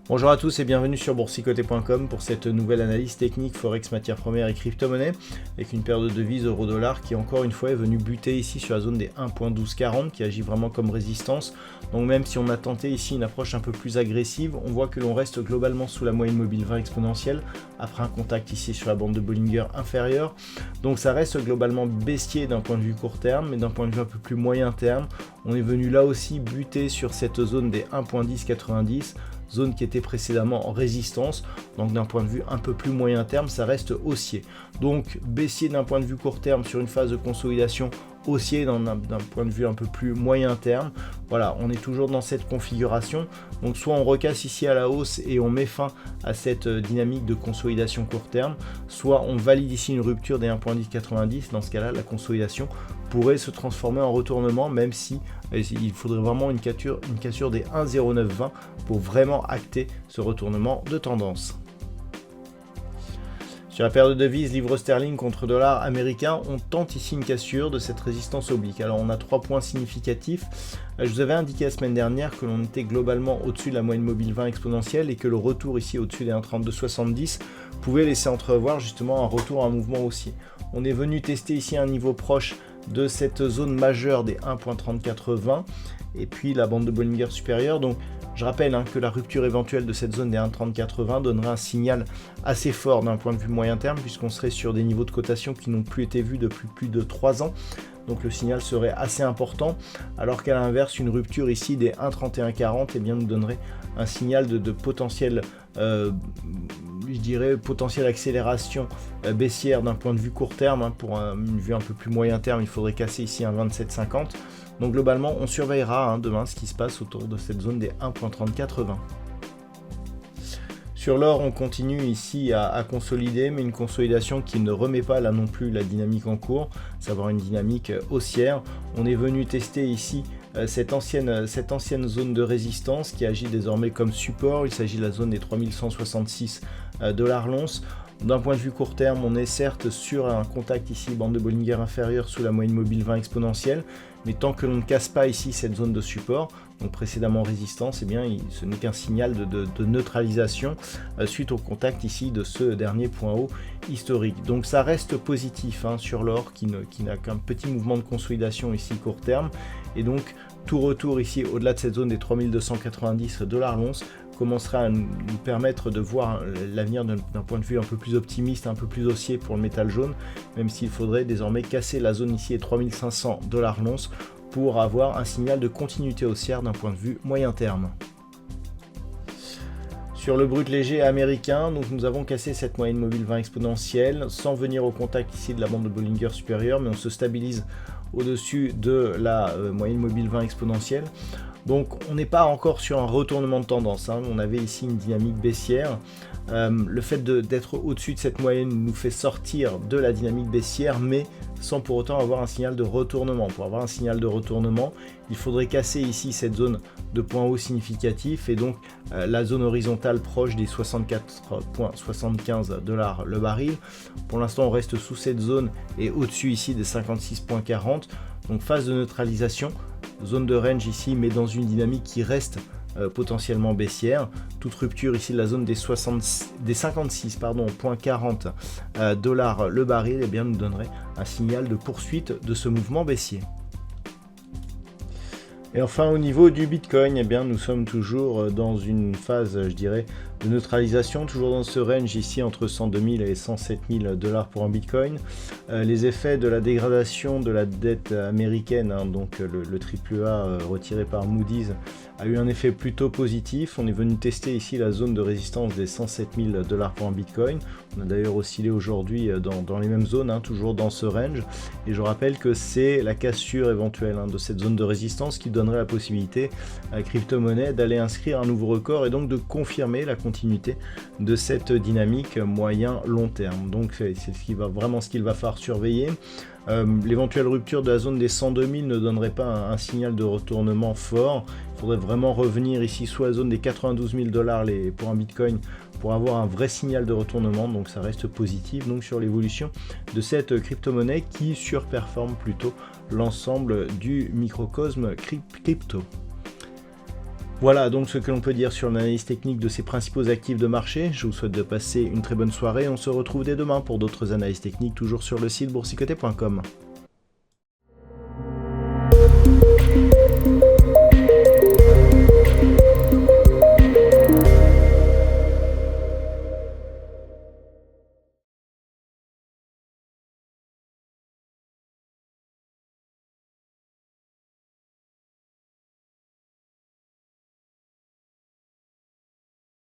Bonjour à tous et bienvenue sur boursicoté.com pour cette nouvelle analyse technique Forex matières premières et crypto-monnaie avec une paire de devises euro-dollar qui encore une fois est venue buter ici sur la zone des 1.1240 qui agit vraiment comme résistance. Donc même si on a tenté ici une approche un peu plus agressive, on voit que l'on reste globalement sous la moyenne mobile 20 exponentielle après un contact ici sur la bande de Bollinger inférieure. Donc ça reste globalement baissier d'un point de vue court terme, mais d'un point de vue un peu plus moyen terme, on est venu là aussi buter sur cette zone des 1.1090, zone qui était précédemment en résistance, donc d'un point de vue un peu plus moyen terme, ça reste haussier. Donc baissier d'un point de vue court terme sur une phase de consolidation, haussier d'un point de vue un peu plus moyen terme. Voilà, on est toujours dans cette configuration. Donc soit on recasse ici à la hausse et on met fin à cette dynamique de consolidation court terme, soit on valide ici une rupture des 1.1090. Dans ce cas-là, la consolidation pourrait se transformer en retournement, même si il faudrait vraiment une cassure des 1.0920 pour vraiment acter ce retournement de tendance. Sur la paire de devises livre sterling contre dollar américain, on tente ici une cassure de cette résistance oblique. Alors on a 3 points significatifs. Je vous avais indiqué la semaine dernière que l'on était globalement au-dessus de la moyenne mobile 20 exponentielle et que le retour ici au-dessus des 1.3270 pouvait laisser entrevoir justement un retour à un mouvement haussier. On est venu tester ici un niveau proche de cette zone majeure des 1.3420 et puis la bande de Bollinger supérieure. Donc je rappelle que la rupture éventuelle de cette zone des 1.3420 donnerait un signal assez fort d'un point de vue moyen terme puisqu'on serait sur des niveaux de cotation qui n'ont plus été vus depuis plus de 3 ans. Donc le signal serait assez important, alors qu'à l'inverse, une rupture ici des 1.3140 nous donnerait un signal de potentiel, je dirais, potentielle accélération baissière d'un point de vue court terme. Pour une vue un peu plus moyen terme, il faudrait casser ici un 27,50. Donc globalement, on surveillera demain ce qui se passe autour de cette zone des 1.3420. Sur l'or, on continue ici à consolider, mais une consolidation qui ne remet pas là non plus la dynamique en cours, savoir une dynamique haussière. On est venu tester ici cette ancienne zone de résistance qui agit désormais comme support. Il s'agit de la zone des 3166 $ l'once. D'un point de vue court terme, on est certes sur un contact ici, bande de Bollinger inférieure sous la moyenne mobile 20 exponentielle, mais tant que l'on ne casse pas ici cette zone de support, donc précédemment résistance, ce n'est qu'un signal de neutralisation suite au contact ici de ce dernier point haut historique. Donc ça reste positif sur l'or qui n'a qu'un petit mouvement de consolidation ici court terme, et donc tout retour ici au-delà de cette zone des 3290 $ l'once commencera à nous permettre de voir l'avenir d'un point de vue un peu plus optimiste, un peu plus haussier pour le métal jaune, même s'il faudrait désormais casser la zone ici des 3500 $ l'once pour avoir un signal de continuité haussière d'un point de vue moyen terme. Sur le brut léger américain, donc nous avons cassé cette moyenne mobile 20 exponentielle sans venir au contact ici de la bande de Bollinger supérieure, mais on se stabilise au-dessus de la moyenne mobile 20 exponentielle. Donc on n'est pas encore sur un retournement de tendance, on avait ici une dynamique baissière. Le fait d'être au-dessus de cette moyenne nous fait sortir de la dynamique baissière, mais sans pour autant avoir un signal de retournement. Pour avoir un signal de retournement, il faudrait casser ici cette zone de point haut significatif et donc la zone horizontale proche des 64,75 $ le baril. Pour l'instant, on reste sous cette zone et au-dessus ici des 56,40. Donc phase de neutralisation, zone de range ici, mais dans une dynamique qui reste potentiellement baissière. Toute rupture ici de la zone des 56,40 $ le baril nous donnerait un signal de poursuite de ce mouvement baissier. Et enfin au niveau du Bitcoin, nous sommes toujours dans une phase, je dirais, de neutralisation, toujours dans ce range ici entre 102 000 et 107 000 $ pour un Bitcoin. Les effets de la dégradation de la dette américaine, donc le AAA retiré par Moody's, a eu un effet plutôt positif. On est venu tester ici la zone de résistance des 107 000 $ pour un Bitcoin. On a d'ailleurs oscillé aujourd'hui dans les mêmes zones, toujours dans ce range. Et je rappelle que c'est la cassure éventuelle de cette zone de résistance qui donnerait la possibilité à la crypto-monnaie d'aller inscrire un nouveau record et donc de confirmer la continuité de cette dynamique moyen-long terme. Donc c'est ce qu'il va falloir surveiller. L'éventuelle rupture de la zone des 102 000 ne donnerait pas un signal de retournement fort. Il faudrait vraiment revenir ici sous la zone des 92 000 $ pour un Bitcoin pour avoir un vrai signal de retournement. Donc ça reste positif donc sur l'évolution de cette crypto-monnaie qui surperforme plutôt l'ensemble du microcosme crypto. Voilà donc ce que l'on peut dire sur l'analyse technique de ces principaux actifs de marché. Je vous souhaite de passer une très bonne soirée. On se retrouve dès demain pour d'autres analyses techniques, toujours sur le site boursicoté.com.